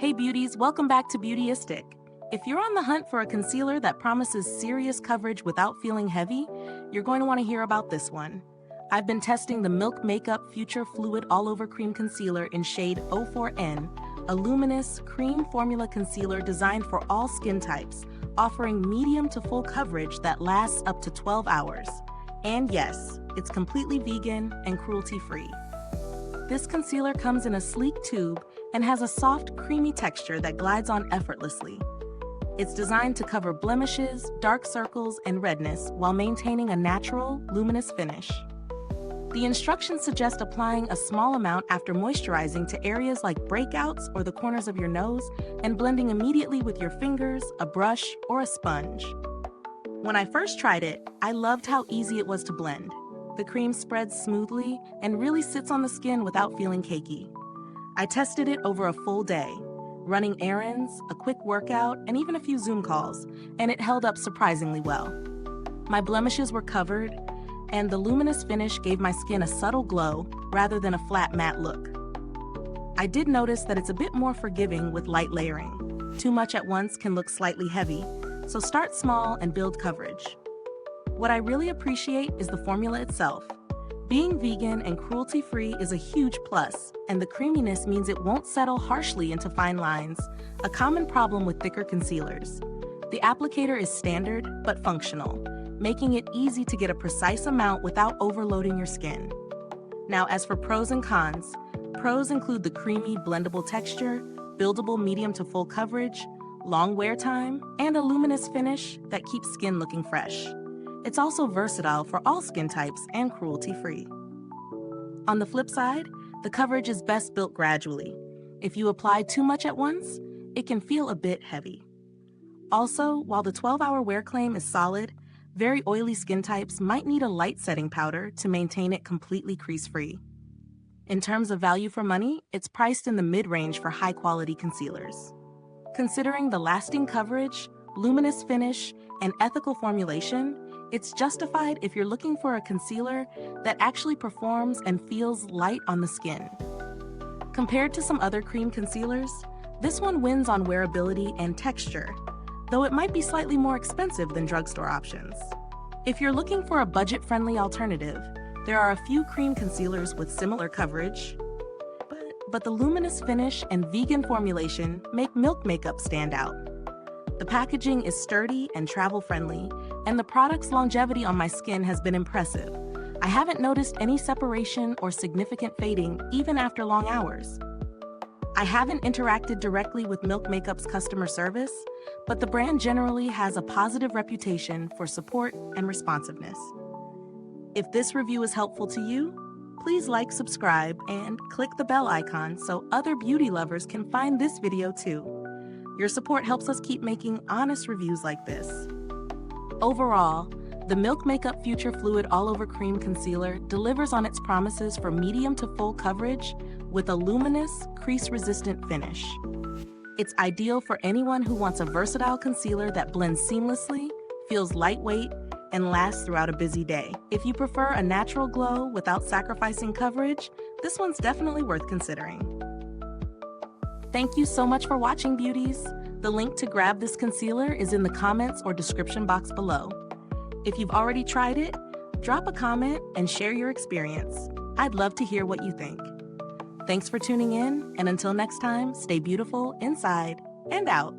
Hey beauties, welcome back to Beautyistic. If you're on the hunt for a concealer that promises serious coverage without feeling heavy, you're going to want to hear about this one. I've been testing the Milk Makeup Future Fluid All-Over Cream Concealer in shade 04N, a luminous cream formula concealer designed for all skin types, offering medium to full coverage that lasts up to 12 hours. And yes, it's completely vegan and cruelty-free. This concealer comes in a sleek tube and has a soft, creamy texture that glides on effortlessly. It's designed to cover blemishes, dark circles, and redness while maintaining a natural, luminous finish. The instructions suggest applying a small amount after moisturizing to areas like breakouts or the corners of your nose and blending immediately with your fingers, a brush, or a sponge. When I first tried it, I loved how easy it was to blend. The cream spreads smoothly and really sits on the skin without feeling cakey. I tested it over a full day, running errands, a quick workout, and even a few Zoom calls, and it held up surprisingly well. My blemishes were covered, and the luminous finish gave my skin a subtle glow rather than a flat matte look. I did notice that it's a bit more forgiving with light layering. Too much at once can look slightly heavy, so start small and build coverage. What I really appreciate is the formula itself. Being vegan and cruelty-free is a huge plus, and the creaminess means it won't settle harshly into fine lines, a common problem with thicker concealers. The applicator is standard but functional, making it easy to get a precise amount without overloading your skin. Now, as for pros and cons, pros include the creamy, blendable texture, buildable medium to full coverage, long wear time, and a luminous finish that keeps skin looking fresh. It's also versatile for all skin types and cruelty-free. On the flip side, the coverage is best built gradually. If you apply too much at once, it can feel a bit heavy. Also, while the 12-hour wear claim is solid, very oily skin types might need a light setting powder to maintain it completely crease-free. In terms of value for money, it's priced in the mid-range for high-quality concealers. Considering the lasting coverage, luminous finish, and ethical formulation, it's justified if you're looking for a concealer that actually performs and feels light on the skin. Compared to some other cream concealers, this one wins on wearability and texture, though it might be slightly more expensive than drugstore options. If you're looking for a budget-friendly alternative, there are a few cream concealers with similar coverage, but the luminous finish and vegan formulation make Milk Makeup stand out. The packaging is sturdy and travel-friendly, and the product's longevity on my skin has been impressive. I haven't noticed any separation or significant fading even after long hours. I haven't interacted directly with Milk Makeup's customer service, but the brand generally has a positive reputation for support and responsiveness. If this review is helpful to you, please like, subscribe, and click the bell icon so other beauty lovers can find this video too. Your support helps us keep making honest reviews like this. Overall, the Milk Makeup Future Fluid All-Over Cream Concealer delivers on its promises for medium to full coverage with a luminous, crease-resistant finish. It's ideal for anyone who wants a versatile concealer that blends seamlessly, feels lightweight, and lasts throughout a busy day. If you prefer a natural glow without sacrificing coverage, this one's definitely worth considering. Thank you so much for watching, beauties. The link to grab this concealer is in the comments or description box below. If you've already tried it, drop a comment and share your experience. I'd love to hear what you think. Thanks for tuning in, and until next time, stay beautiful inside and out.